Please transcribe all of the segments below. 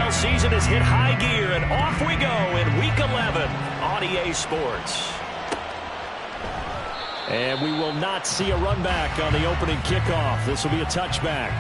NFL season has hit high gear, and off we go in Week 11 on EA Sports. And we will not see a run back on the opening kickoff. This will be a touchback.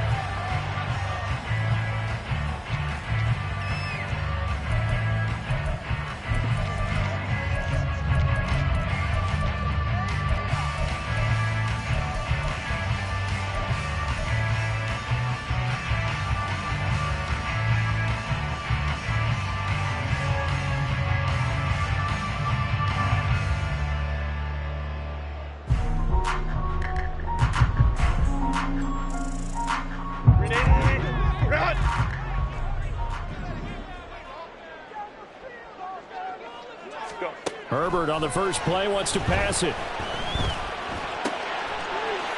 Herbert on the first play wants to pass it.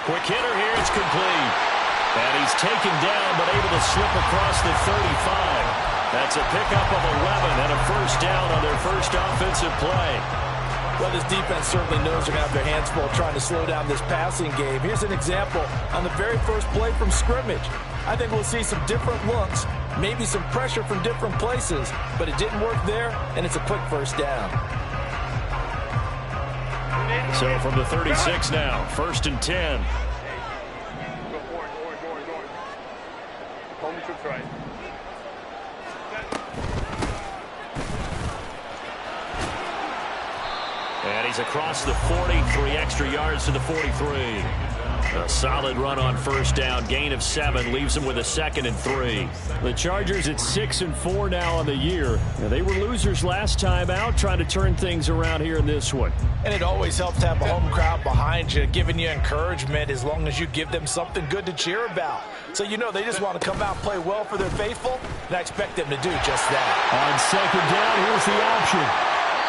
Quick hitter here. It's complete. And he's taken down but able to slip across the 35. That's a pickup of 11 and a first down on their first offensive play. Well, this defense certainly knows they're going to have their hands full trying to slow down this passing game. Here's an example on the very first play from scrimmage. I think we'll see some different looks, maybe some pressure from different places, but it didn't work there, and it's a quick first down. So from the 36 now, 1st and 10. Hold me to the right. And he's across the 40, 3 extra yards to the 43. A solid run on first down, gain of 7, leaves him with a 2nd and 3. The Chargers at 6-4 now on the year. They were losers last time out, trying to turn things around here in this one. And it always helps to have a home crowd behind you, giving you encouragement as long as you give them something good to cheer about. So you know they just want to come out and play well for their faithful, and I expect them to do just that. On 2nd down, here's the option.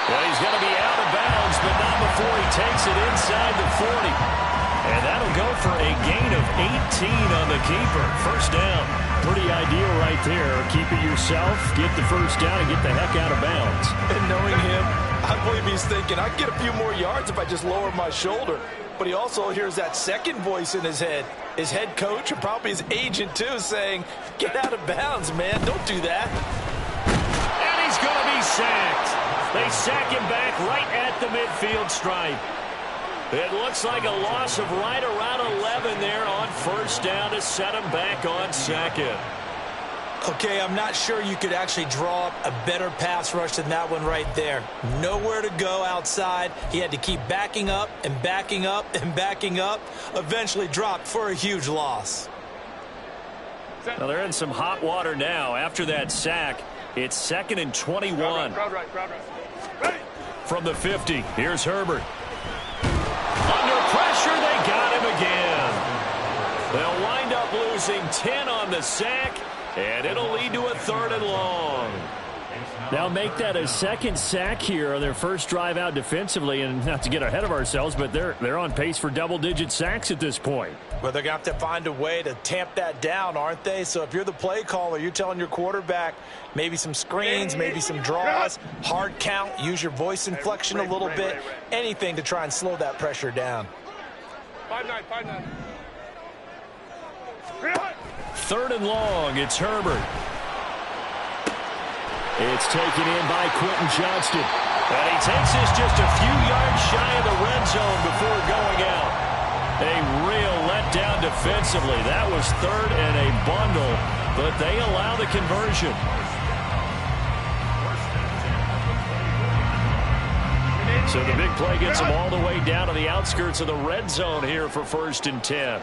Well, he's going to be out of bounds, but not before he takes it inside the 40. And that'll go for a gain of 18 on the keeper. First down. Pretty ideal right there. Keep it yourself, get the first down, and get the heck out of bounds. And knowing him, I believe he's thinking, I can get a few more yards if I just lower my shoulder. But he also hears that second voice in his head. His head coach and probably his agent, too, saying, get out of bounds, man. Don't do that. And he's going to be sacked. They sack him back right at the midfield stripe. It looks like a loss of right around 11 there on first down to set him back on 2nd. Okay, I'm not sure you could actually draw up a better pass rush than that one right there. Nowhere to go outside. He had to keep backing up and backing up and backing up. Eventually dropped for a huge loss. Now they're in some hot water now. After that sack, it's 2nd and 21. Crowd right. Ready. From the 50, here's Herbert. Under pressure, they got him again. They'll wind up losing 10 on the sack, and it'll lead to a 3rd and long. Now make that a 2nd sack here on their first drive out defensively, and not to get ahead of ourselves, but they're on pace for double-digit sacks at this point. Well, they're going to have to find a way to tamp that down, aren't they? So if you're the play caller, you're telling your quarterback maybe some screens, maybe some draws, hard count, use your voice inflection a little bit, anything to try and slow that pressure down. 5-9. 3rd and long, it's Herbert. It's taken in by Quentin Johnston. And he takes this just a few yards shy of the red zone before going out. A real letdown defensively. That was 3rd and a bundle, but they allow the conversion. So the big play gets them all the way down to the outskirts of the red zone here for 1st and 10.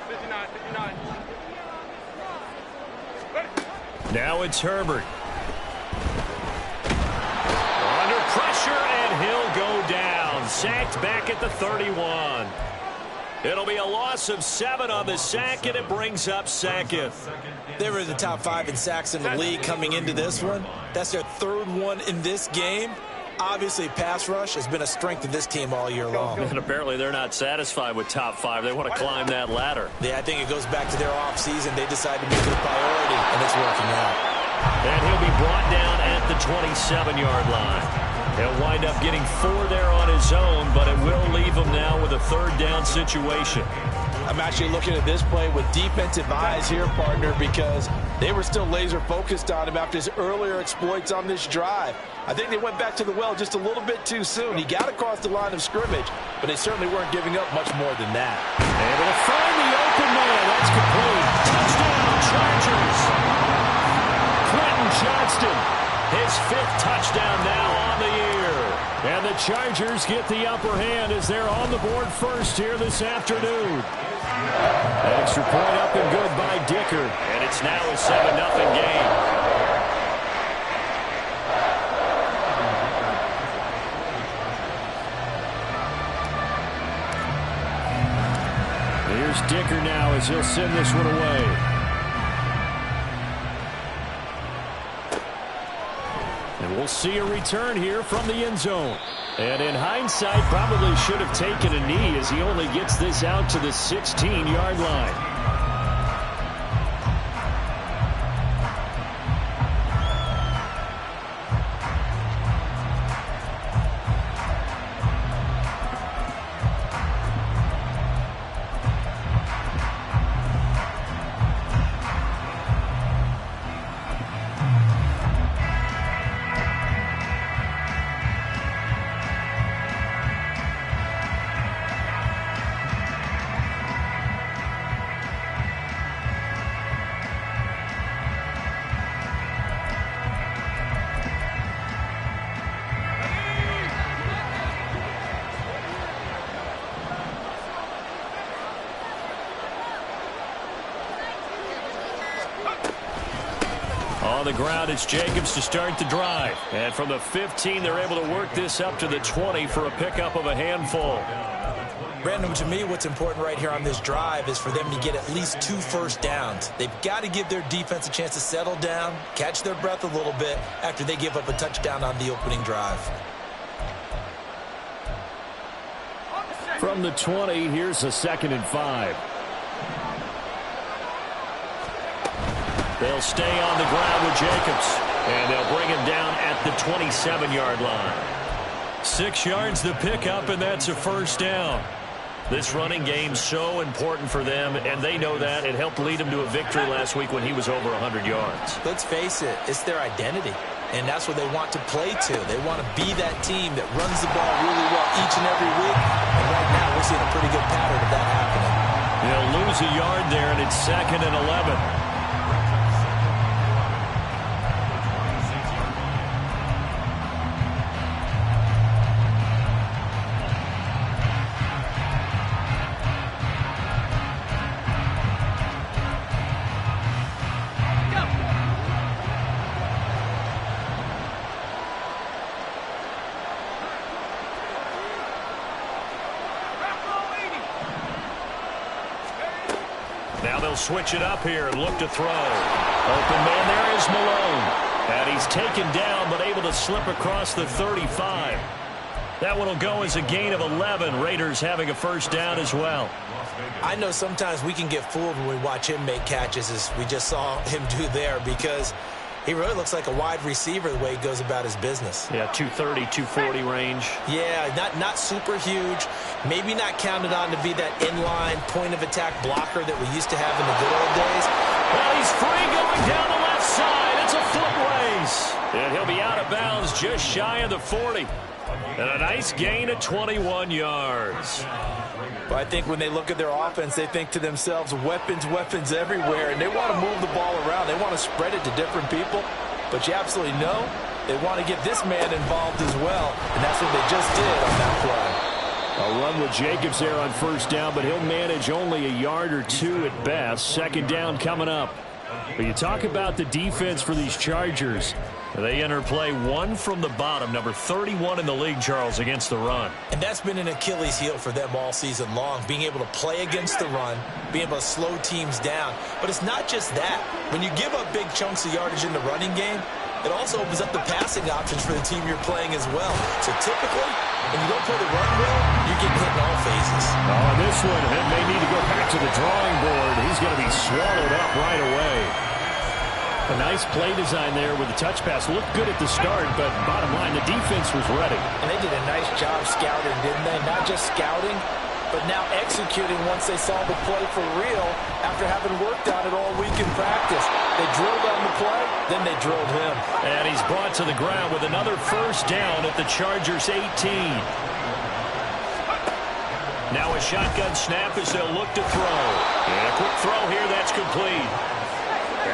59. Now it's Herbert. Under pressure, and he'll go down. Sacked back at the 31. It'll be a loss of 7 on the sack, and it brings up 2nd. They were in the top 5 in sacks in the league coming into this one. That's their 3rd one in this game. Obviously, pass rush has been a strength of this team all year long. And apparently they're not satisfied with top 5. They want to climb that ladder. Yeah, I think it goes back to their offseason. They decided to make it a priority, and it's working out. And he'll be brought down at the 27-yard line. He'll wind up getting 4 there on his own, but it will leave him now with a 3rd down situation. I'm actually looking at this play with defensive eyes here, partner, because they were still laser focused on him after his earlier exploits on this drive. I think they went back to the well just a little bit too soon. He got across the line of scrimmage, but they certainly weren't giving up much more than that. Able to find the open man. That's complete. Touchdown, Chargers. Quentin Johnston, his 5th touchdown now on the year. And the Chargers get the upper hand as they're on the board first here this afternoon. Extra point up and good by Dicker. And it's now a 7-0 game. Here's Dicker now as he'll send this one away. And we'll see a return here from the end zone. And in hindsight, probably should have taken a knee as he only gets this out to the 16-yard line. On the ground, it's Jacobs to start the drive. And from the 15, they're able to work this up to the 20 for a pickup of a handful. Brandon, to me, what's important right here on this drive is for them to get at least 2 first downs. They've got to give their defense a chance to settle down, catch their breath a little bit after they give up a touchdown on the opening drive. From the 20, here's a 2nd and 5. They'll stay on the ground with Jacobs, and they'll bring him down at the 27-yard line. 6 yards the pickup, and that's a first down. This running game's so important for them, and they know that. It helped lead them to a victory last week when he was over 100 yards. Let's face it, it's their identity, and that's what they want to play to. They want to be that team that runs the ball really well each and every week, and right now we're seeing a pretty good pattern of that happening. They'll lose a yard there, and it's 2nd and 11. Now they'll switch it up here and look to throw. Open man there is Malone. And he's taken down but able to slip across the 35. That one will go as a gain of 11. Raiders having a first down as well. I know sometimes we can get fooled when we watch him make catches, as we just saw him do there, because he really looks like a wide receiver the way he goes about his business. Yeah, 230, 240 range. Yeah, not super huge. Maybe not counted on to be that inline point-of-attack blocker that we used to have in the good old days. Well, he's free going down the left side. It's a foot race. And he'll be out of bounds just shy of the 40. And a nice gain of 21 yards. But I think when they look at their offense, they think to themselves, weapons, weapons everywhere, and they want to move the ball around. They want to spread it to different people. But you absolutely know they want to get this man involved as well, and that's what they just did on that play. A run with Jacobs there on first down, but he'll manage only a yard or 2 at best. 2nd down coming up. But you talk about the defense for these Chargers. They enter play 1 from the bottom, number 31 in the league, Charles, against the run. And that's been an Achilles heel for them all season long, being able to play against the run, being able to slow teams down. But it's not just that. When you give up big chunks of yardage in the running game, it also opens up the passing options for the team you're playing as well. So typically, when you don't play the run well, you're getting hit in all phases. Oh, and this one, it may need to go back to the drawing board. He's going to be swallowed up right away. A nice play design there with the touch pass. Looked good at the start, but bottom line, the defense was ready. And they did a nice job scouting, didn't they? Not just scouting, but now executing once they saw the play for real after having worked on it all week in practice. They drilled on the play, then they drilled him. And he's brought to the ground with another first down at the Chargers' 18. Now a shotgun snap as they'll look to throw. And a quick throw here, that's complete.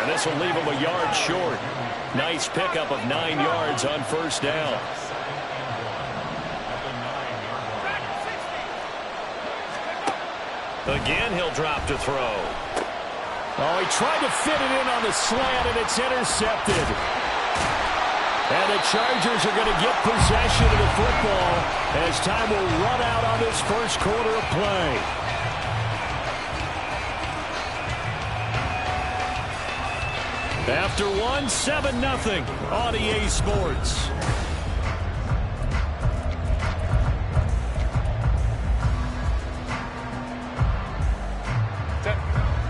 And this will leave him a yard short. Nice pickup of 9 yards on first down. Again, he'll drop to throw. Oh, he tried to fit it in on the slant, and it's intercepted. And the Chargers are going to get possession of the football as time will run out on this first quarter of play. After one, 7-0 on EA Sports.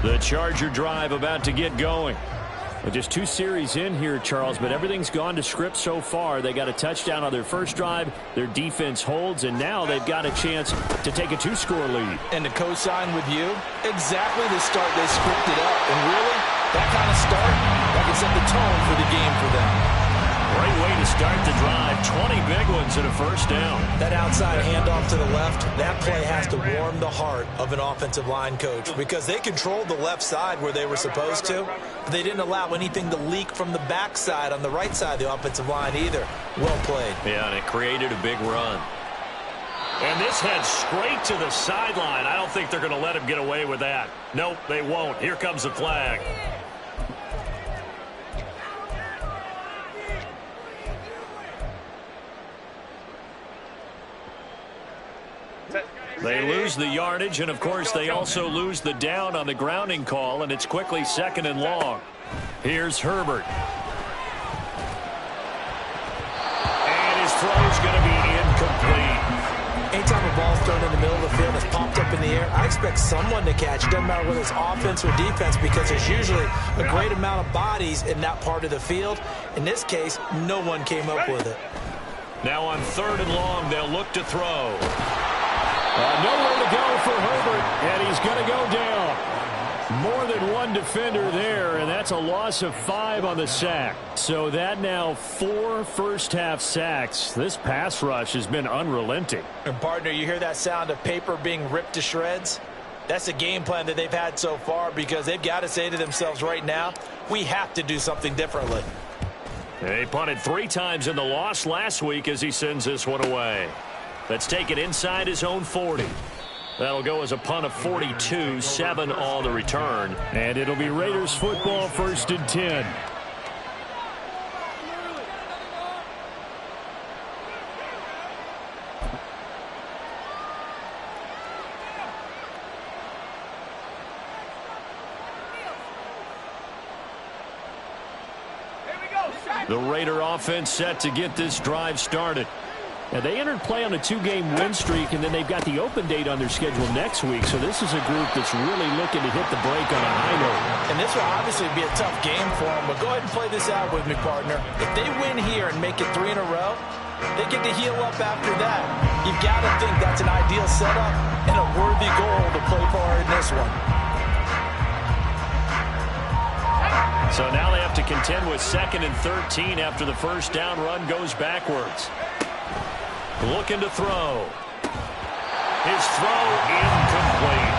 The Charger drive about to get going. Well, just 2 series in here, Charles, but everything's gone to script so far. They got a touchdown on their first drive. Their defense holds, and now they've got a chance to take a 2-score lead. And to co-sign with you, exactly the start they scripted up. And really, that kind of start, that can set the tone for the game for them. Great way to start the drive. 20 big ones and a first down. That outside handoff to the left, that play has to warm the heart of an offensive line coach because they controlled the left side where they were supposed to, but they didn't allow anything to leak from the backside on the right side of the offensive line either. Well played. Yeah, and it created a big run. And this heads straight to the sideline. I don't think they're going to let him get away with that. Nope, they won't. Here comes the flag. They lose the yardage, and of course they also lose the down on the grounding call, and it's quickly 2nd and long. Here's Herbert. And his throw's going to be incomplete. Anytime a ball's thrown in the middle of the field, it's popped up in the air, I expect someone to catch it. Doesn't matter whether it's offense or defense because there's usually a great amount of bodies in that part of the field. In this case, no one came up with it. Now on 3rd and long, they'll look to throw. Nowhere to go for Herbert, and he's going to go down. More than one defender there, and that's a loss of 5 on the sack. So that now 4 first-half sacks. This pass rush has been unrelenting. And partner, you hear that sound of paper being ripped to shreds? That's a game plan that they've had so far because they've got to say to themselves right now, we have to do something differently. They punted 3 times in the loss last week as he sends this one away. Let's take it inside his own 40. That'll go as a punt of 42, 7 on the return. And it'll be Raiders football, 1st and 10. The Raider offense set to get this drive started. Now, they entered play on a 2-game win streak, and then they've got the open date on their schedule next week. So this is a group that's really looking to hit the break on a high note. And this will obviously be a tough game for them, but go ahead and play this out with me, partner. If they win here and make it 3 in a row, they get to heal up after that. You've got to think that's an ideal setup and a worthy goal to play for in this one. So now they have to contend with 2nd and 13 after the first down run goes backwards. Looking to throw. His throw incomplete.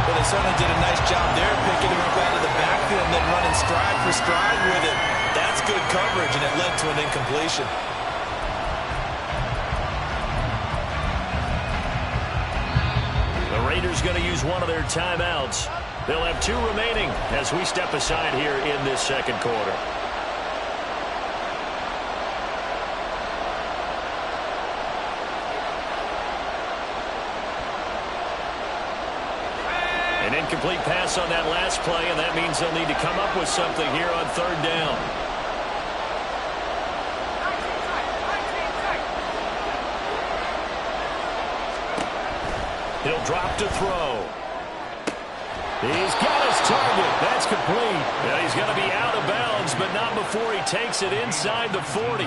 Well, they certainly did a nice job there picking him up out of the backfield and then running stride for stride with it. That's good coverage, and it led to an incompletion. The Raiders going to use one of their timeouts. They'll have 2 remaining as we step aside here in this 2nd quarter. An incomplete pass on that last play, and that means they'll need to come up with something here on 3rd down. He'll drop to throw. He's got his target. That's complete. Yeah, he's going to be out of bounds, but not before he takes it inside the 40.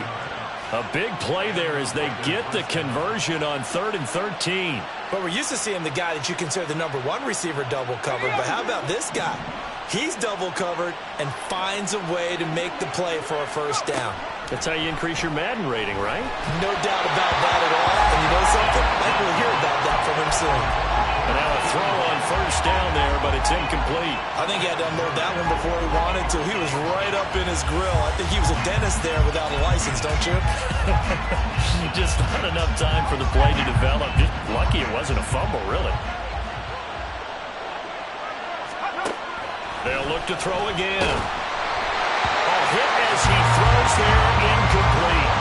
A big play there as they get the conversion on 3rd and 13. But we're used to seeing the guy that you consider the number 1 receiver double covered. But how about this guy? He's double covered and finds a way to make the play for a first down. That's how you increase your Madden rating, right? No doubt about that at all. And you know something? I think we'll hear about that from him soon. And now a throw on first down there, but it's incomplete. I think he had to unload that one before he wanted to. He was right up in his grill. I think he was a dentist there without a license, don't you? Just not enough time for the play to develop. Just lucky it wasn't a fumble, really. They'll look to throw again. Hit as he throws there, incomplete.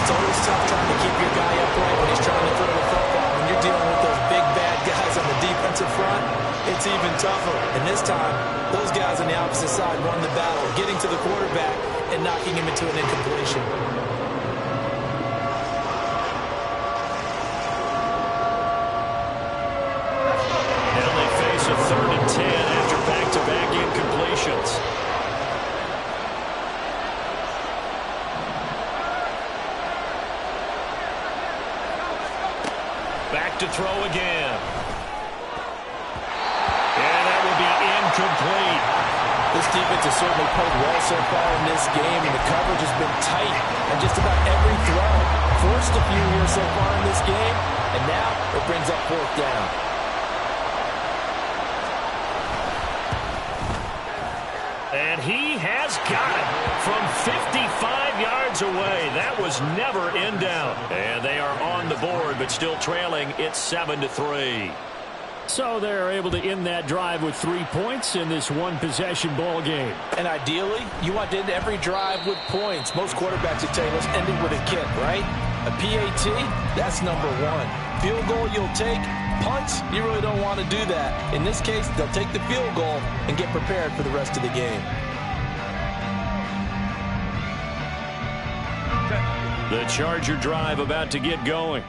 It's always tough trying to keep your guy upright when he's trying to throw the football. When you're dealing with those big, bad guys on the defensive front, it's even tougher. And this time, those guys on the opposite side won the battle, getting to the quarterback and knocking him into an incompletion. Now they face a 3rd and 10 after back-to-back incompletions. Back to throw again. And that will be incomplete. This defense has certainly played well so far in this game, and the coverage has been tight on just about every throw. Forced a few here so far in this game, and now it brings up 4th down. And he has got it from 55 yards away. That was never in doubt. And they are on the board, but still trailing. It's 7-3. So they're able to end that drive with 3 points in this one-possession ball game. And ideally, you want to end every drive with points. Most quarterbacks would tell you, let's end it with a kick, right? A PAT, that's number 1. Field goal you'll take. Punts, you really don't want to do that. In this case, they'll take the field goal and get prepared for the rest of the game. The Charger drive about to get going.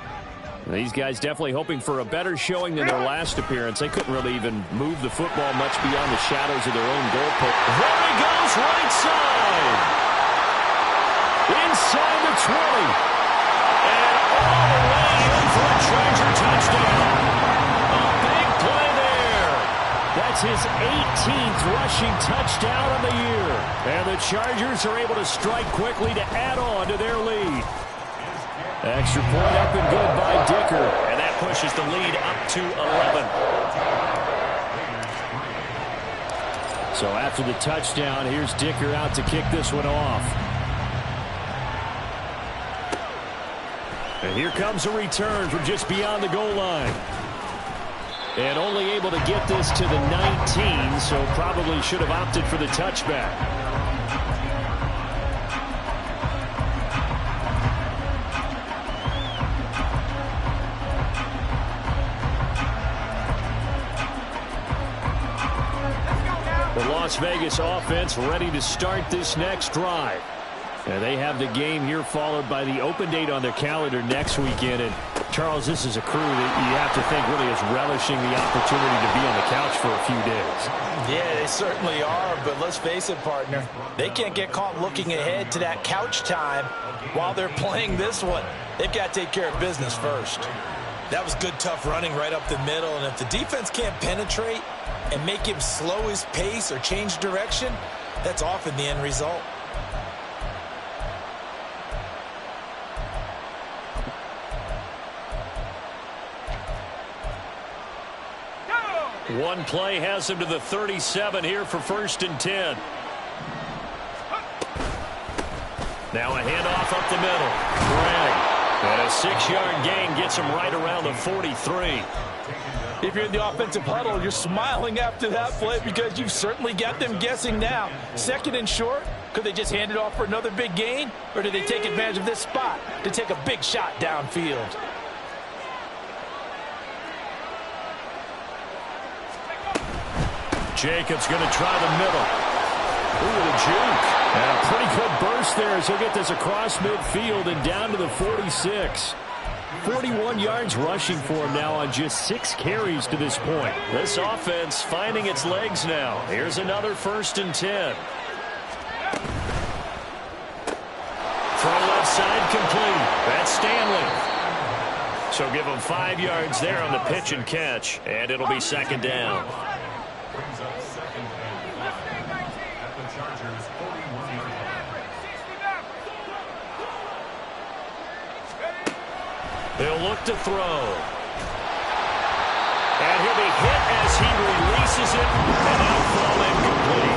These guys definitely hoping for a better showing than their last appearance. They couldn't really even move the football much beyond the shadows of their own goalpost. There he goes, right side. Inside the 20. And all the way in for a Charger touchdown. A big play there. That's his 18th rushing touchdown of the year. And the Chargers are able to strike quickly to add on to their lead. Extra point up and good by Dicker. And that pushes the lead up to 11. So after the touchdown, here's Dicker out to kick this one off. And here comes a return from just beyond the goal line. And only able to get this to the 19, so probably should have opted for the touchback. The Las Vegas offense ready to start this next drive. And they have the game here followed by the open date on their calendar next weekend. And Charles, this is a crew that you have to think really is relishing the opportunity to be on the couch for a few days. Yeah, they certainly are, but let's face it, partner. They can't get caught looking ahead to that couch time while they're playing this one. They've got to take care of business first. That was good, tough running right up the middle, and if the defense can't penetrate and make him slow his pace or change direction, that's often the end result. One play has him to the 37 here for 1st and 10. Now a handoff up the middle. Greg. And a 6-yard gain gets him right around the 43. If you're in the offensive huddle, you're smiling after that play because you've certainly got them guessing now. 2nd and short, could they just hand it off for another big gain? Or do they take advantage of this spot to take a big shot downfield? Jacobs going to try the middle. Ooh, the juke. And a pretty good burst there as he'll get this across midfield and down to the 46. 41 yards rushing for him now on just 6 carries to this point. This offense finding its legs now. Here's another 1st and 10. Throw left side So give them 5 yards there on the pitch and catch, and it'll be second down. They'll look to throw. And he'll be hit as he releases it, and that'll fall incomplete.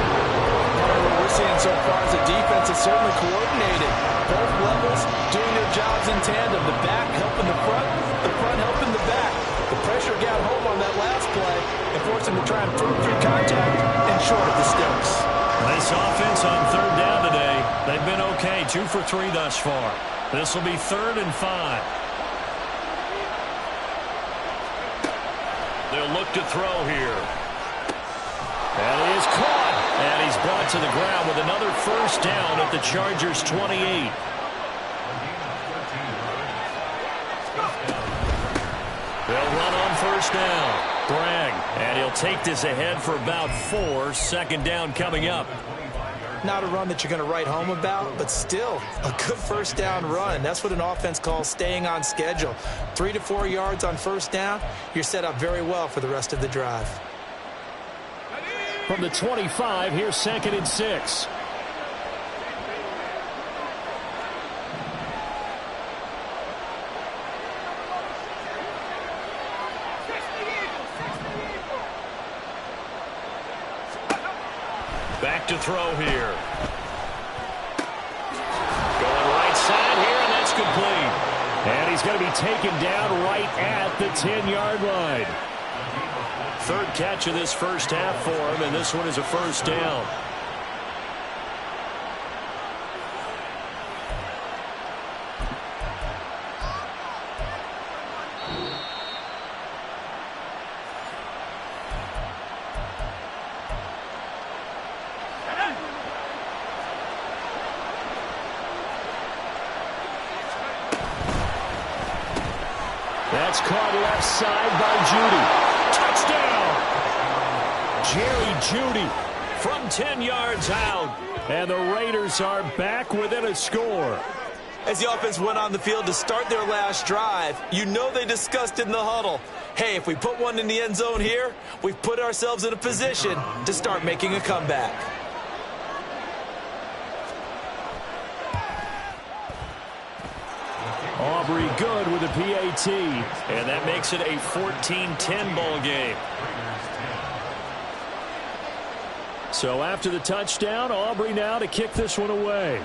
What we're seeing so far is the defense is certainly coordinated. Both levels doing their jobs in tandem. The back helping the front helping the back. The pressure got home on that last play and forced him to try and prove through contact and short of the sticks. This offense on third down today, they've been okay, 2 for 3 thus far. This will be 3rd and 5. They'll look to throw here. And he is caught. And he's brought to the ground with another first down at the Chargers' 28. They'll run on first down. Bragg. And he'll take this ahead for about 4. Second down coming up. Not a run that you're going to write home about, but still a good first down run. That's what an offense calls staying on schedule. 3 to 4 yards on first down, you're set up very well for the rest of the drive. From the 25, here's 2nd and 6. Back to throw here. Going right side here, and that's complete. And he's going to be taken down right at the 10-yard line. 3rd catch of this first half for him, and this one is a first down. That's caught left side by Judy. Touchdown! Jerry Jeudy from 10 yards out. And the Raiders are back within a score. As the offense went on the field to start their last drive, you know they discussed in the huddle, hey, if we put one in the end zone here, we've put ourselves in a position to start making a comeback. Aubrey good with a PAT, and that makes it a 14-10 ball game. So after the touchdown, Aubrey now to kick this one away.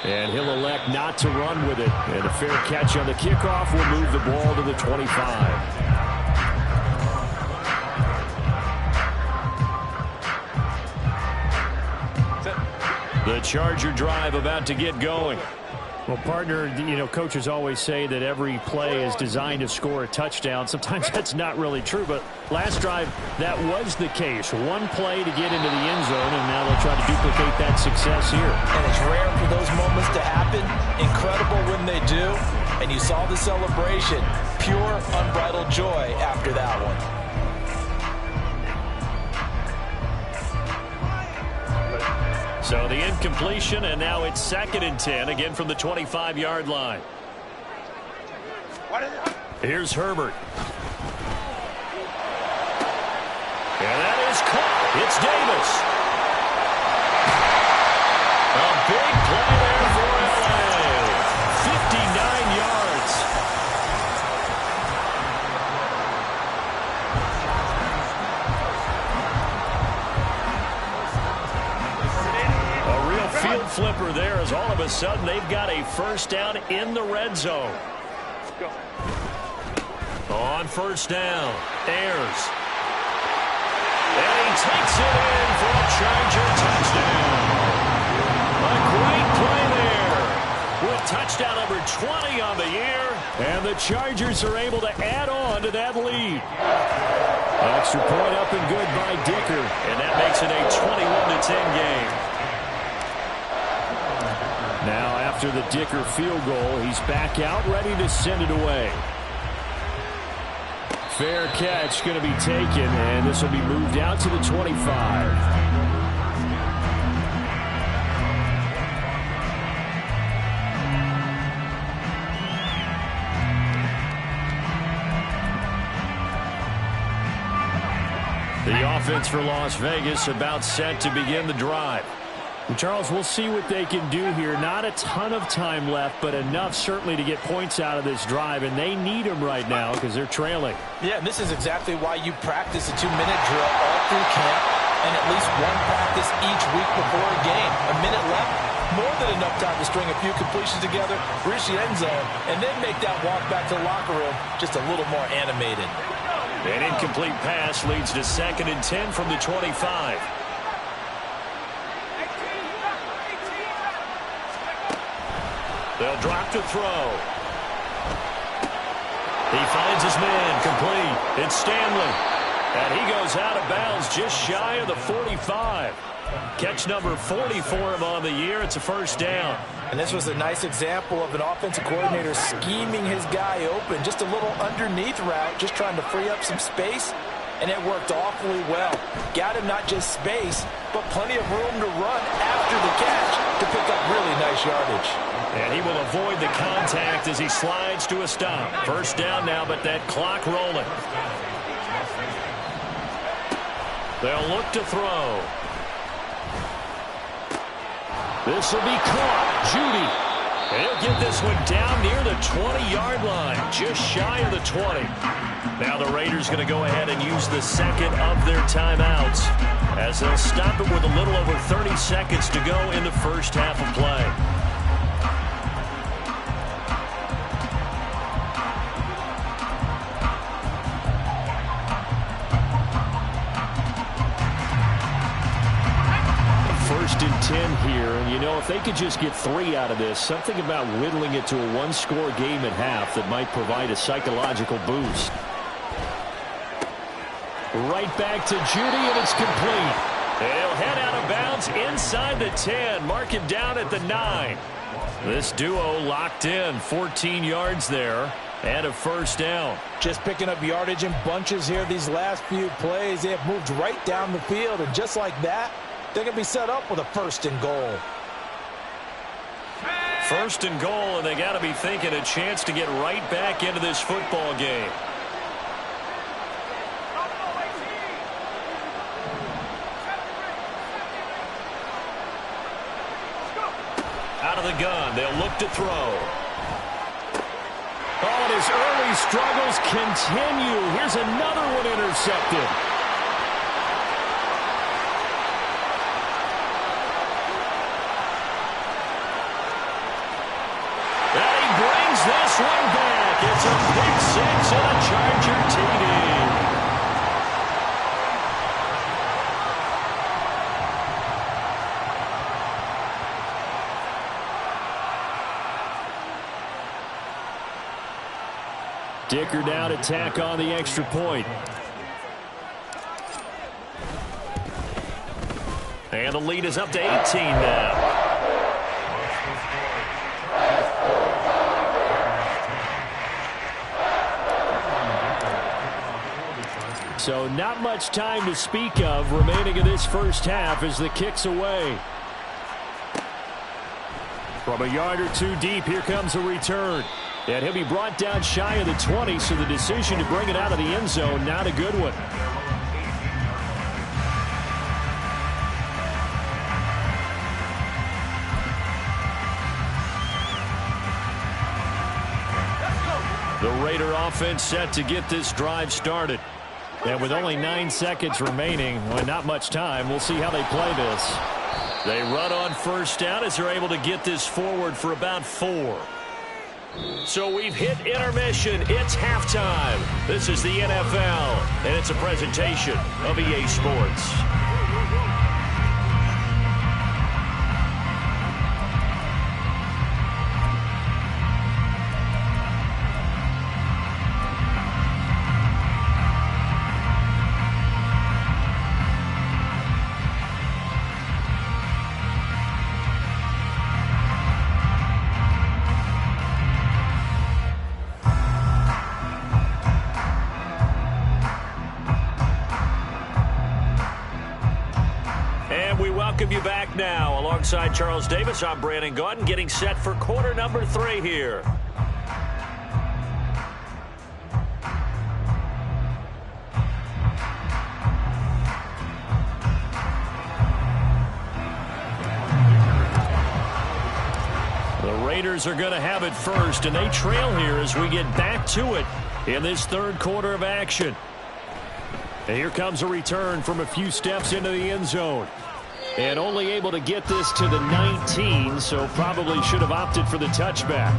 And he'll elect not to run with it. And a fair catch on the kickoff will move the ball to the 25. The Charger drive about to get going. Well, partner, you know, coaches always say that every play is designed to score a touchdown. Sometimes that's not really true, but last drive, that was the case. One play to get into the end zone, and now they'll try to duplicate that success here. And it's rare for those moments to happen. Incredible when they do. And you saw the celebration. Pure, unbridled joy after that one. So the incompletion, and now it's 2nd and 10, again from the 25-yard line. Here's Herbert. And that is caught. It's Davis. A big play there for LA. 59 yards. Field flipper there as all of a sudden they've got a first down in the red zone. On first down, Ayers. And he takes it in for a Charger touchdown. A great play there with touchdown number 20 on the year. And the Chargers are able to add on to that lead. Extra point up and good by Dicker. And that makes it a 21-10 game. Now, after the Dicker field goal, he's back out, ready to send it away. Fair catch going to be taken, and this will be moved out to the 25. The offense for Las Vegas about set to begin the drive. And Charles, we'll see what they can do here. Not a ton of time left, but enough certainly to get points out of this drive, and they need them right now because they're trailing. Yeah, and this is exactly why you practice a 2-minute drill all through camp and at least one practice each week before a game. A minute left, more than enough time to string a few completions together, reach the end zone, and then make that walk back to the locker room just a little more animated. An incomplete pass leads to 2nd and 10 from the 25. They'll drop to throw. He finds his man, complete. It's Stanley. And he goes out of bounds just shy of the 45. Catch number 40 for him on the year. It's a first down. And this was a nice example of an offensive coordinator scheming his guy open. Just a little underneath route, just trying to free up some space. And it worked awfully well. Got him not just space, but plenty of room to run after the catch to pick up really nice yardage. And he will avoid the contact as he slides to a stop. First down now, but that clock rolling. They'll look to throw. This will be caught. Judy. And he'll get this one down near the 20-yard line, just shy of the 20. Now the Raiders going to go ahead and use the second of their timeouts as they'll stop it with a little over 30 seconds to go in the first half of play. First and 10 here, and you know, if they could just get 3 out of this, something about whittling it to a one-score game at half that might provide a psychological boost. Right back to Judy, and it's complete. And he'll head out of bounds inside the 10, mark him down at the 9. This duo locked in, 14 yards there, and a first down. Just picking up yardage in bunches here these last few plays. They have moved right down the field, and just like that, they're going to be set up with a 1st and goal. 1st and goal, and they got to be thinking a chance to get right back into this football game. Out of the gun, they'll look to throw. Oh, and his early struggles continue. Here's another one intercepted. This one back. It's a pick 6 and a Charger TD. Dicker down to tack on the extra point. And the lead is up to 18 now. So not much time to speak of remaining in this first half as the kick's away. From a yard or two deep, here comes a return. And he'll be brought down shy of the 20, so the decision to bring it out of the end zone, not a good one. The Raider offense set to get this drive started. And with only 9 seconds remaining, well, not much time, we'll see how they play this. They run on first down as they're able to get this forward for about 4. So we've hit intermission. It's halftime. This is the NFL, and it's a presentation of EA Sports. Welcome you back now. Alongside Charles Davis, I'm Brandon Gaudin, getting set for quarter number 3 here. Raiders are going to have it first, and they trail here as we get back to it in this third quarter of action. And here comes a return from a few steps into the end zone. And only able to get this to the 19, so probably should have opted for the touchback.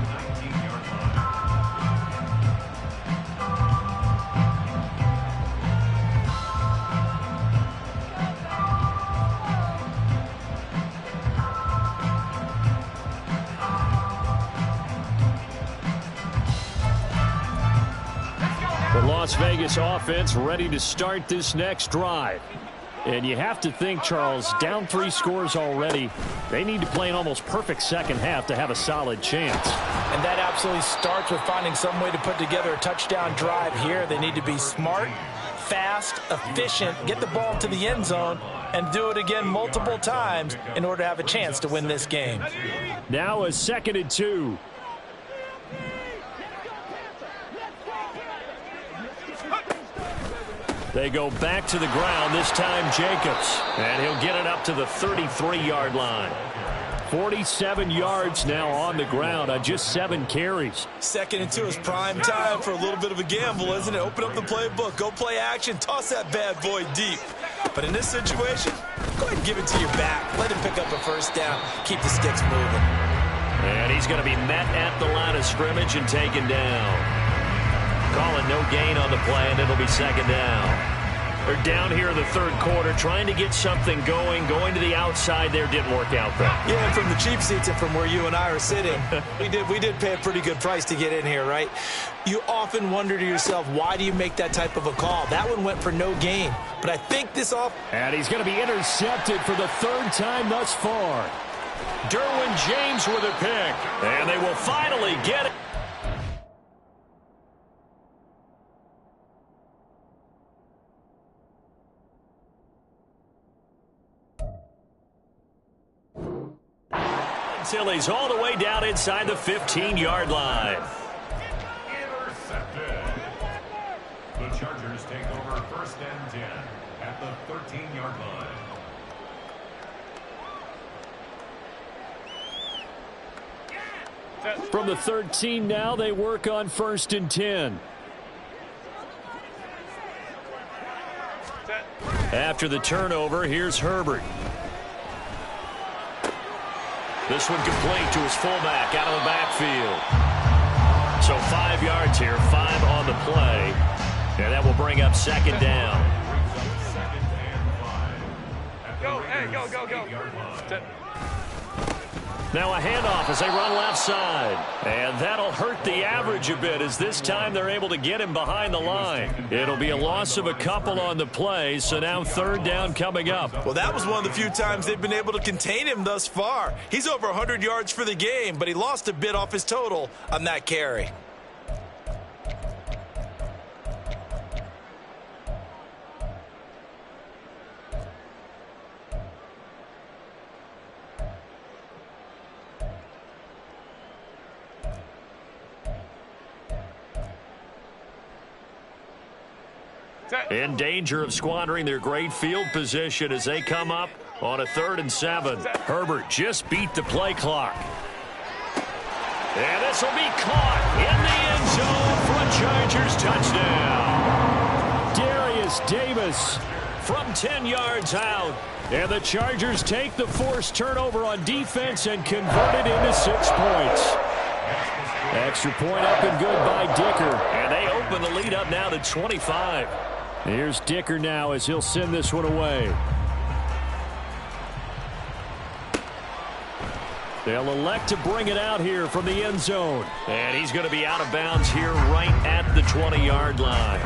Las Vegas offense ready to start this next drive. And you have to think, Charles, down 3 scores already. They need to play an almost perfect second half to have a solid chance. And that absolutely starts with finding some way to put together a touchdown drive here. They need to be smart, fast, efficient, get the ball to the end zone, and do it again multiple times in order to have a chance to win this game. Now a 2nd and 2. They go back to the ground, this time Jacobs. And he'll get it up to the 33-yard line. 47 yards now on the ground on just 7 carries. 2nd and 2 is prime time for a little bit of a gamble, isn't it? Open up the playbook, go play action, toss that bad boy deep. But in this situation, go ahead and give it to your back. Let him pick up a first down. Keep the sticks moving. And he's going to be met at the line of scrimmage and taken down. Calling no gain on the play, and it'll be 2nd down. They're down here in the third quarter, trying to get something going to the outside there. Didn't work out, though. Yeah, and from the cheap seats and from where you and I are sitting, we did pay a pretty good price to get in here, right? You often wonder to yourself, why do you make that type of a call? That one went for no gain. But I think this off... And he's going to be intercepted for the 3rd time thus far. Derwin James with a pick, and they will finally get it. Until he's all the way down inside the 15-yard line. Intercepted. The Chargers take over 1st and 10 at the 13-yard line. From the 13 now, they work on 1st and 10. After the turnover, here's Herbert. This one complete to his fullback out of the backfield. So 5 yards here, 5 on the play. And that will bring up 2nd down. Go, hey, go. Now a handoff as they run left side. And that'll hurt the average a bit as this time they're able to get him behind the line. It'll be a loss of a couple on the play, so now 3rd down coming up. Well, that was one of the few times they've been able to contain him thus far. He's over 100 yards for the game, but he lost a bit off his total on that carry. In danger of squandering their great field position as they come up on a 3rd and 7. Herbert just beat the play clock. And this will be caught in the end zone for a Chargers touchdown. Darius Davis From 10 yards out. And the Chargers take the forced turnover on defense and convert it into 6 points. Extra point up and good by Dicker. And they open the lead up now to 25. Here's Dicker now as he'll send this one away. They'll elect to bring it out here from the end zone. And he's going to be out of bounds here right at the 20-yard line.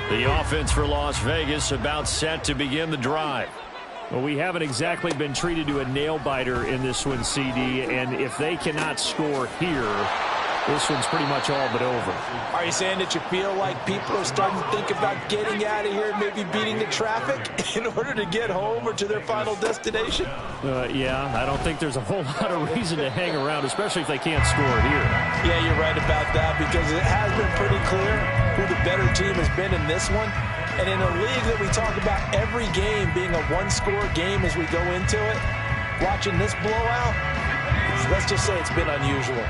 The offense for Las Vegas about set to begin the drive. Well, we haven't exactly been treated to a nail-biter in this one, CD, and if they cannot score here, this one's pretty much all but over. Are you saying that you feel like people are starting to think about getting out of here and maybe beating the traffic in order to get home or to their final destination? Yeah, I don't think there's a whole lot of reason to hang around, especially if they can't score here. Yeah, you're right about that, because it has been pretty clear who the better team has been in this one. And in a league that we talk about every game being a one-score game as we go into it, watching this blowout, let's just say it's been unusual.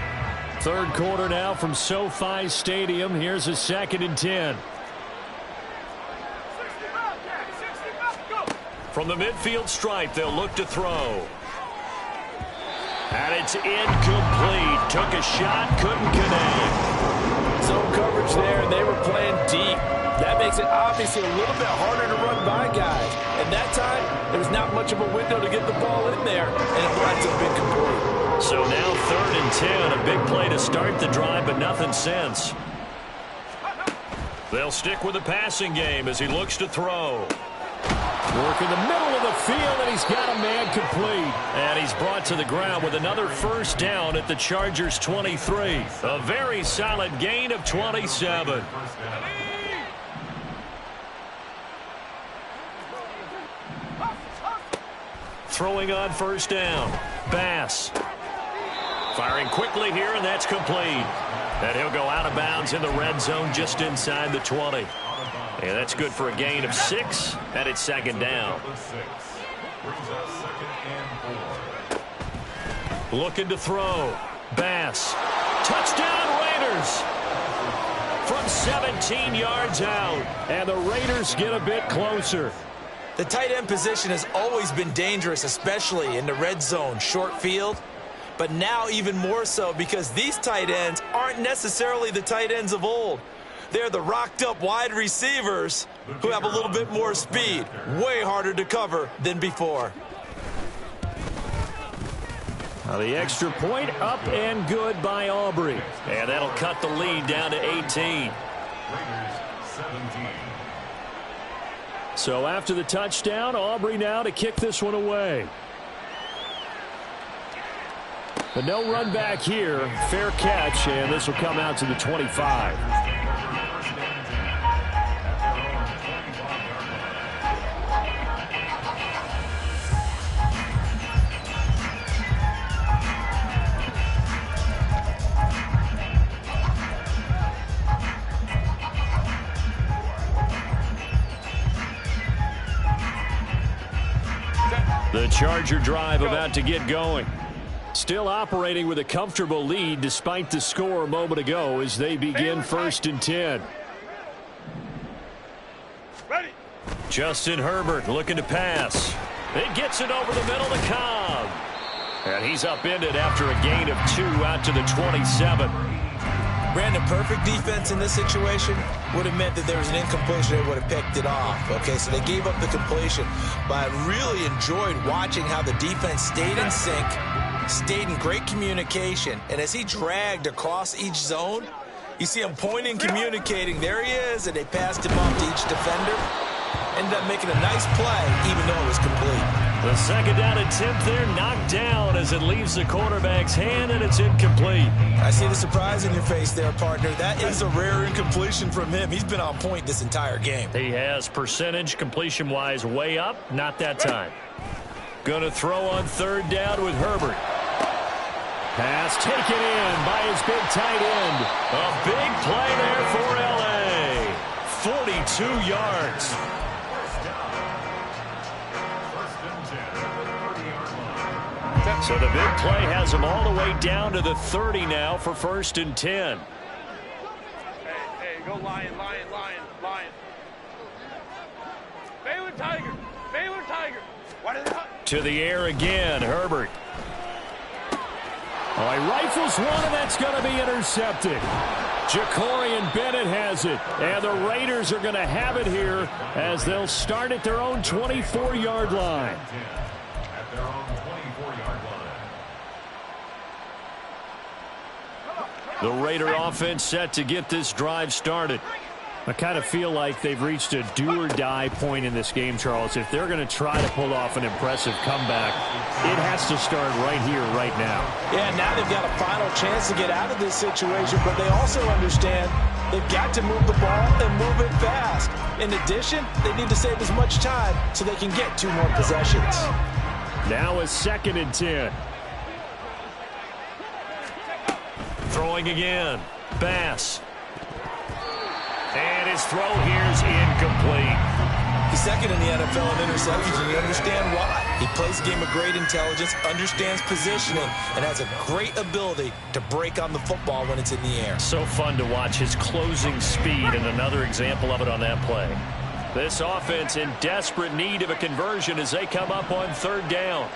Third quarter now from SoFi Stadium. Here's a 2nd and 10. From the midfield stripe, they'll look to throw. And it's incomplete. Took a shot, couldn't connect. Zone coverage there, and they were playing deep. That makes it obviously a little bit harder to run by guys. And that time, there was not much of a window to get the ball in there, and it winds up incomplete. So now 3rd and 10, a big play to start the drive, but nothing since. They'll stick with the passing game as he looks to throw. Work in the middle of the field, and he's got a man complete. And he's brought to the ground with another first down at the Chargers' 23. A very solid gain of 27. Throwing on first down. Bass. Firing quickly here, and that's complete. And he'll go out of bounds in the red zone just inside the 20. And that's good for a gain of 6, and it's 2nd down. Looking to throw. Bass. Touchdown, Raiders! From 17 yards out. And the Raiders get a bit closer. The tight end position has always been dangerous, especially in the red zone, short field. But now even more so, because these tight ends aren't necessarily the tight ends of old. They're the rocked-up wide receivers who have a little bit more speed. Way harder to cover than before. Now the extra point up and good by Aubrey. And that'll cut the lead down to 18. So after the touchdown, Aubrey now to kick this one away. But no run back here. Fair catch, and this will come out to the 25. The Charger drive about to get going. Still operating with a comfortable lead despite the score a moment ago as they begin 1st and 10. Ready. Justin Herbert looking to pass. It gets it over the middle to Cobb. And he's upended after a gain of 2 out to the 27. Brandon, perfect defense in this situation would have meant that there was an incompletion. They would have picked it off. Okay, so they gave up the completion. But I really enjoyed watching how the defense stayed in sync, stayed in great communication. And as he dragged across each zone, you see him pointing, communicating. There he is, and they passed him off to each defender. Ended up making a nice play, even though it was complete. The 2nd down attempt there knocked down as it leaves the quarterback's hand, and it's incomplete. I see the surprise in your face there, partner. That is a rare incompletion from him. He's been on point this entire game. He has percentage completion-wise way up. Not that time. Going to throw on 3rd down with Herbert. Pass taken in by his big tight end. A big play there for L.A. 42 yards. So the big play has him all the way down to the 30 now for 1st and 10. Hey, go Lion, Lion, Lion, Lion. Baylor Tiger, Baylor Tiger. What is that? To the air again, Herbert. Oh, he rifles one, and that's going to be intercepted. Jacorian Bennett has it, and the Raiders are going to have it here as they'll start at their own 24-yard line. At their own 24-yard line. The Raider offense set to get this drive started. I kind of feel like they've reached a do-or-die point in this game, Charles. If they're going to try to pull off an impressive comeback, it has to start right here, right now. Yeah, now they've got a final chance to get out of this situation, but they also understand they've got to move the ball and move it fast. In addition, they need to save as much time so they can get 2 more possessions. Now a 2nd and 10. Throwing again. Bass. And his throw here's incomplete. He's 2nd in the NFL in interceptions, and you understand why. He plays a game of great intelligence, understands positioning, and has a great ability to break on the football when it's in the air. So fun to watch his closing speed, and another example of it on that play. This offense in desperate need of a conversion as they come up on 3rd down.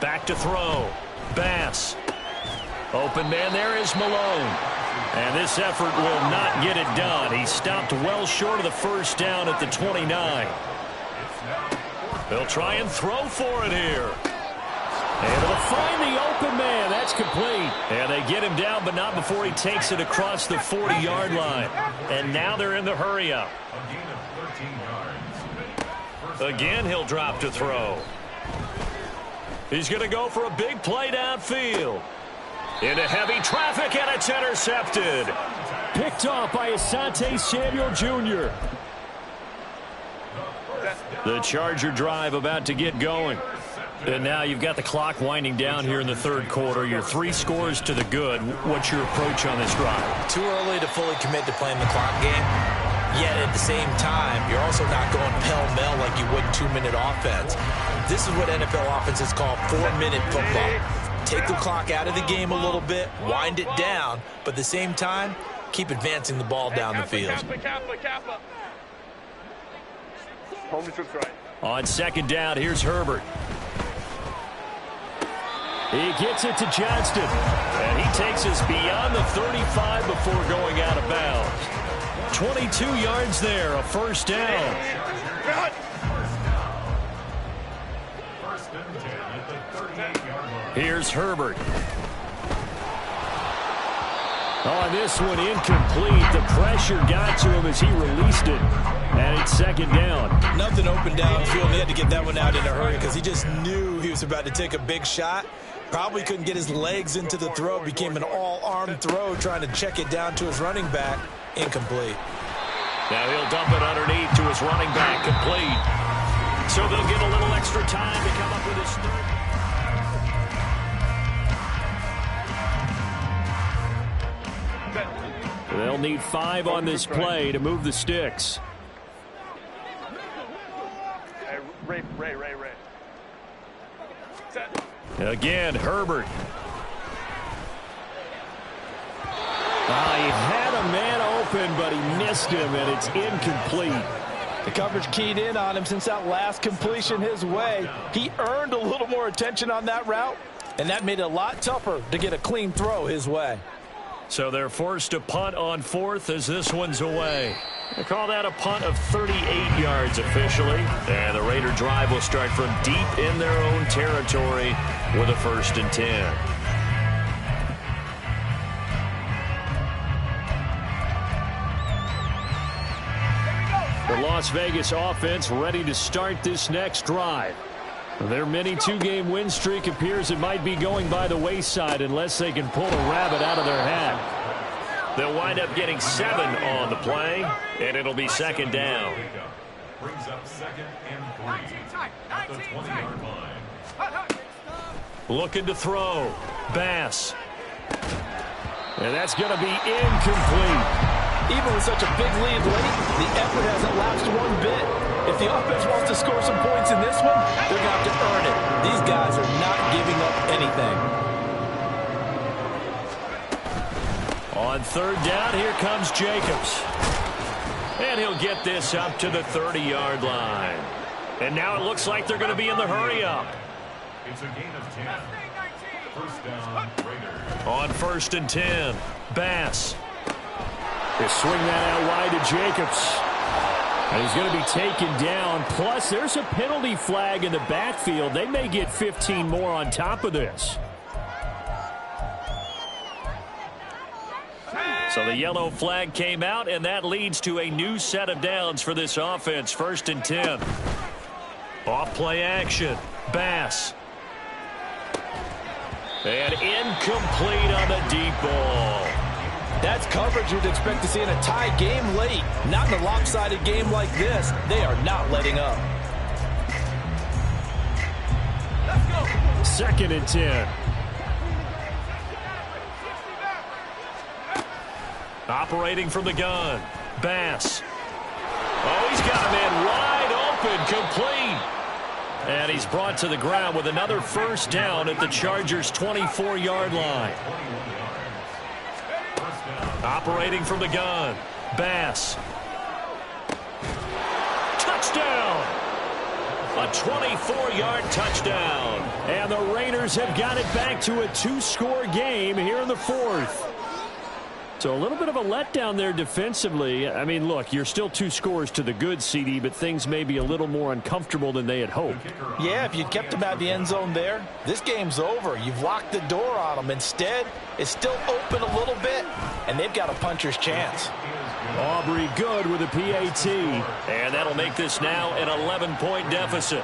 Back to throw. Bass. Open man there is Malone. And this effort will not get it done. He stopped well short of the 1st down at the 29. They'll try and throw for it here. Able to find the open man. That's complete. And they get him down, but not before he takes it across the 40-yard line. And now they're in the hurry-up. Again, he'll drop to throw. He's going to go for a big play downfield. Into heavy traffic, and it's intercepted. Picked off by Asante Samuel Jr. The Charger drive about to get going. And now you've got the clock winding down here in the 3rd quarter. You're 3 scores to the good. What's your approach on this drive? Too early to fully commit to playing the clock game. Yet at the same time, you're also not going pell-mell like you would 2-minute offense. This is what NFL offenses call 4-minute football. Take the clock out of the game a little bit, wind it down, but at the same time, keep advancing the ball down the field. On 2nd down, here's Herbert. He gets it to Johnston. And he takes us beyond the 35 before going out of bounds. 22 yards there, a 1st down. Here's Herbert. On this one, incomplete. The pressure got to him as he released it. And it's 2nd down. Nothing open downfield. He had to get that one out in a hurry because he just knew he was about to take a big shot. Probably couldn't get his legs into the throw. Became an all-arm throw trying to check it down to his running back. Incomplete. Now he'll dump it underneath to his running back. Complete. So they'll get a little extra time to come up with his third. They'll need 5 on this play to move the sticks. Ray. Again, Herbert. He had a man open, but he missed him, and it's incomplete. The coverage keyed in on him since that last completion his way. He earned a little more attention on that route, and that made it a lot tougher to get a clean throw his way. So they're forced to punt on 4th as this one's away. They call that a punt of 38 yards officially. And the Raider drive will start from deep in their own territory with a 1st and 10. The Las Vegas offense ready to start this next drive. Their mini 2-game win streak appears it might be going by the wayside unless they can pull a rabbit out of their hat. They'll wind up getting 7 on the play, and it'll be 2nd down. Brings up 2nd and 3 at the 20-yard line. Looking to throw. Bass. And that's going to be incomplete. Even with such a big lead late, the effort hasn't lapsed one bit. If the offense wants to score some points in this one, they're going to have to earn it. These guys are not giving up anything. On 3rd down, here comes Jacobs. And he'll get this up to the 30-yard line. And now it looks like they're going to be in the hurry-up. It's a gain of 10. 1st down, Raiders. On 1st and 10, Bass. They swing that out wide to Jacobs. And he's going to be taken down. Plus, there's a penalty flag in the backfield. They may get 15 more on top of this. So the yellow flag came out, and that leads to a new set of downs for this offense. 1st and 10. Off play action. Bass. And incomplete on the deep ball. That's coverage you'd expect to see in a tie game late. Not in a lopsided game like this. They are not letting up. 2nd and 10. Operating from the gun. Bass. Oh, he's got a man wide open, complete. And he's brought to the ground with another 1st down at the Chargers' 24-yard line. Operating from the gun. Bass. Touchdown! A 24-yard touchdown. And the Raiders have got it back to a 2-score game here in the 4th. So a little bit of a letdown there defensively. I mean, look, you're still 2 scores to the good, CD, but things may be a little more uncomfortable than they had hoped. Yeah, if you'd kept them out of the end zone there, this game's over. You've locked the door on them. Instead, it's still open a little bit, and they've got a puncher's chance. Aubrey good with a PAT. And that'll make this now an 11-point deficit.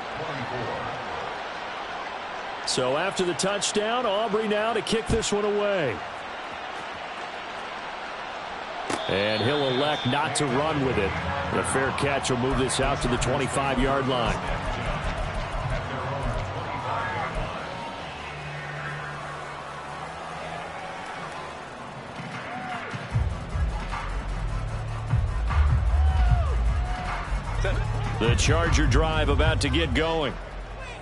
So after the touchdown, Aubrey now to kick this one away. And he'll elect not to run with it. The fair catch will move this out to the 25-yard line. The Charger drive about to get going.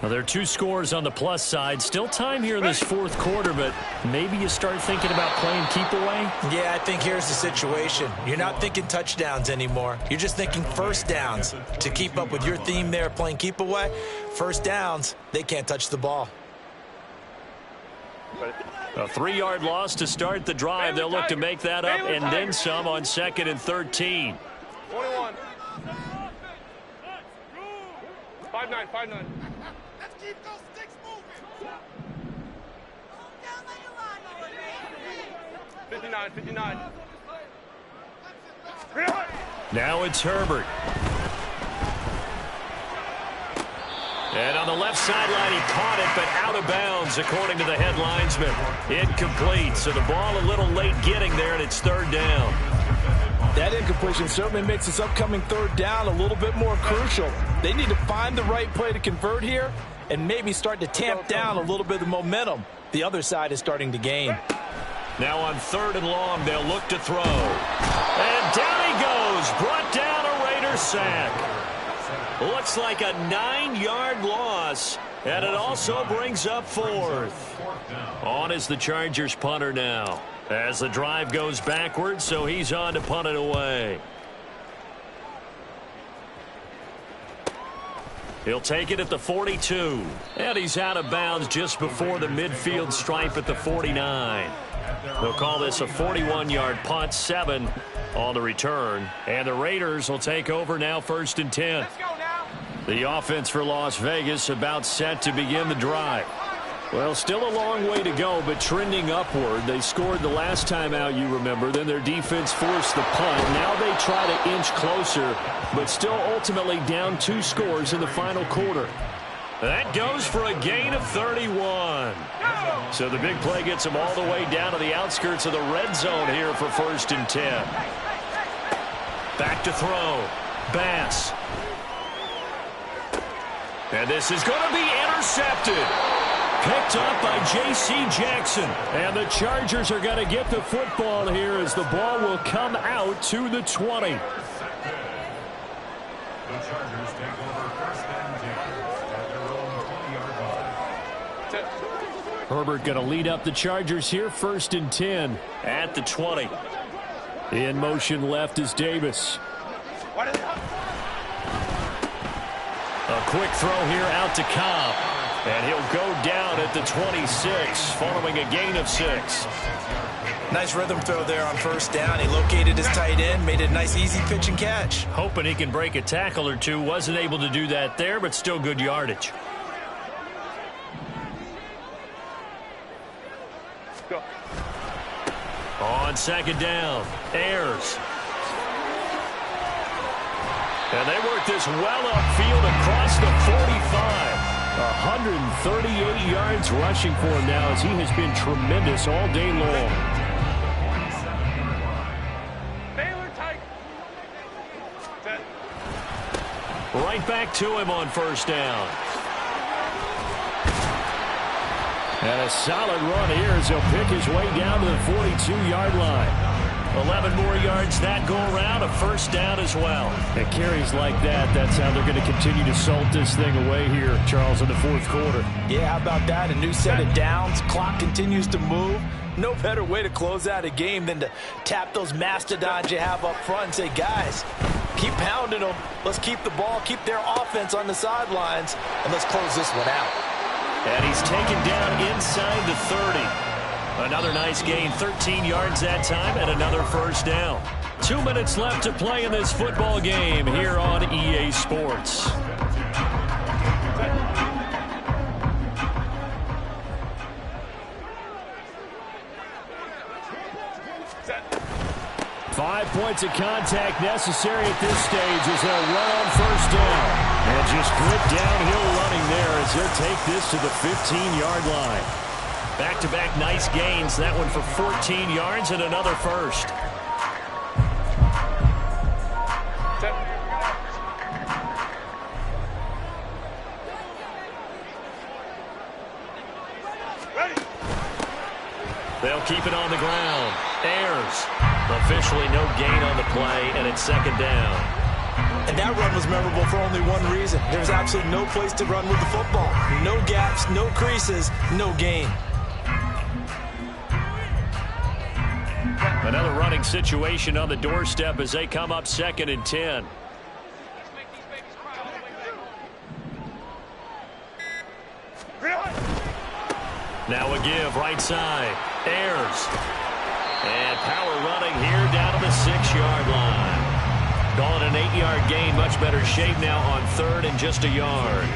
Well, there are 2 scores on the plus side. Still time here in this 4th quarter, but maybe you start thinking about playing keep away? Yeah, I think here's the situation. You're not thinking touchdowns anymore. You're just thinking 1st downs. To keep up with your theme there, playing keep away, 1st downs, they can't touch the ball. A 3-yard loss to start the drive. They'll look to make that up and then some on 2nd and 13. 21. 5-9, 5-9. Let's keep those sticks moving. 59, 59. Now it's Herbert. And on the left sideline, he caught it, but out of bounds, according to the head linesman. Incomplete, so the ball a little late getting there, and it's 3rd down. That incompletion certainly makes this upcoming 3rd down a little bit more crucial. They need to find the right play to convert here and maybe start to tamp down a little bit of momentum. The other side is starting to gain. Now on 3rd and long, they'll look to throw. And down he goes, brought down a Raider sack. Looks like a 9-yard loss, and it also brings up 4th. On is the Chargers punter now. As the drive goes backwards, so he's on to punt it away. He'll take it at the 42. And he's out of bounds just before the midfield stripe at the 49. They'll call this a 41-yard punt, 7 on the return. And the Raiders will take over now, 1st and 10. Let's go now. The offense for Las Vegas about set to begin the drive. Well, still a long way to go, but trending upward. They scored the last time out, you remember. Then their defense forced the punt. Now they try to inch closer, but still ultimately down 2 scores in the final quarter. That goes for a gain of 31. So the big play gets them all the way down to the outskirts of the red zone here for 1st and 10. Back to throw. Bass. And this is going to be intercepted. Picked up by J.C. Jackson. And the Chargers are going to get the football here as the ball will come out to the 20. The Chargers take over 1st and 10 at their own 20-yard line. Herbert going to lead up the Chargers here, 1st and 10 at the 20. In motion left is Davis. A quick throw here out to Cobb. And he'll go down at the 26 following a gain of 6. Nice rhythm throw there on first down. He located his tight end, made it a nice easy pitch and catch. Hoping he can break a tackle or two. Wasn't able to do that there, but still good yardage. Go. On second down, Ayers. And they work this well upfield across the 45. 138 yards rushing for him now as he has been tremendous all day long. Baylor tight. Set. Right back to him on first down. And a solid run here as he'll pick his way down to the 42-yard line. 11 more yards that go around, a first down as well. And carries like that, that's how they're going to continue to salt this thing away here, Charles, in the fourth quarter. Yeah, how about that? A new set of downs. Clock continues to move. No better way to close out a game than to tap those mastodons you have up front and say, guys, keep pounding them. Let's keep the ball, keep their offense on the sidelines, and let's close this one out. And he's taken down inside the 30. Another nice gain, 13 yards that time, and another first down. 2 minutes left to play in this football game here on EA Sports. Set. 5 points of contact necessary at this stage as they'll run on first down. And just good downhill running there as he'll take this to the 15-yard line. Back-to-back nice gains. That one for 14 yards and another first. Set. Ready. They'll keep it on the ground. Ayers. Officially no gain on the play, and it's second down. And that run was memorable for only one reason. There's absolutely no place to run with the football. No gaps, no creases, no gain. Another running situation on the doorstep as they come up 2nd and 10. Now a give right side. Ayers. And power running here down to the 6-yard line. Call it an 8-yard gain. Much better shape now on 3rd and just a yard.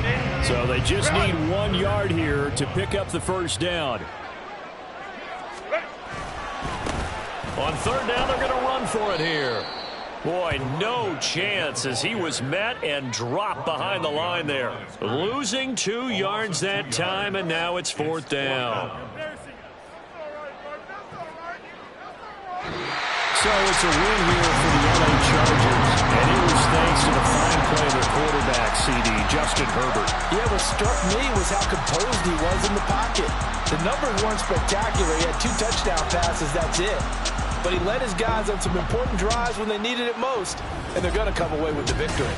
So they just need 1 yard here to pick up the first down. On 3rd down, they're going to run for it here. Boy, no chance as he was met and dropped behind the line there. Losing 2 yards that time, and now it's 4th down. So it's a win here for the LA Chargers. And it was thanks to the fine play of their quarterback, CD, Justin Herbert. Yeah, what struck me was how composed he was in the pocket. The numbers weren't spectacular. He had 2 touchdown passes, that's it. But he led his guys on some important drives when they needed it most, and they're going to come away with the victory.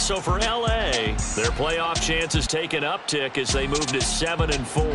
So for LA, their playoff chances take an uptick as they move to 7-4.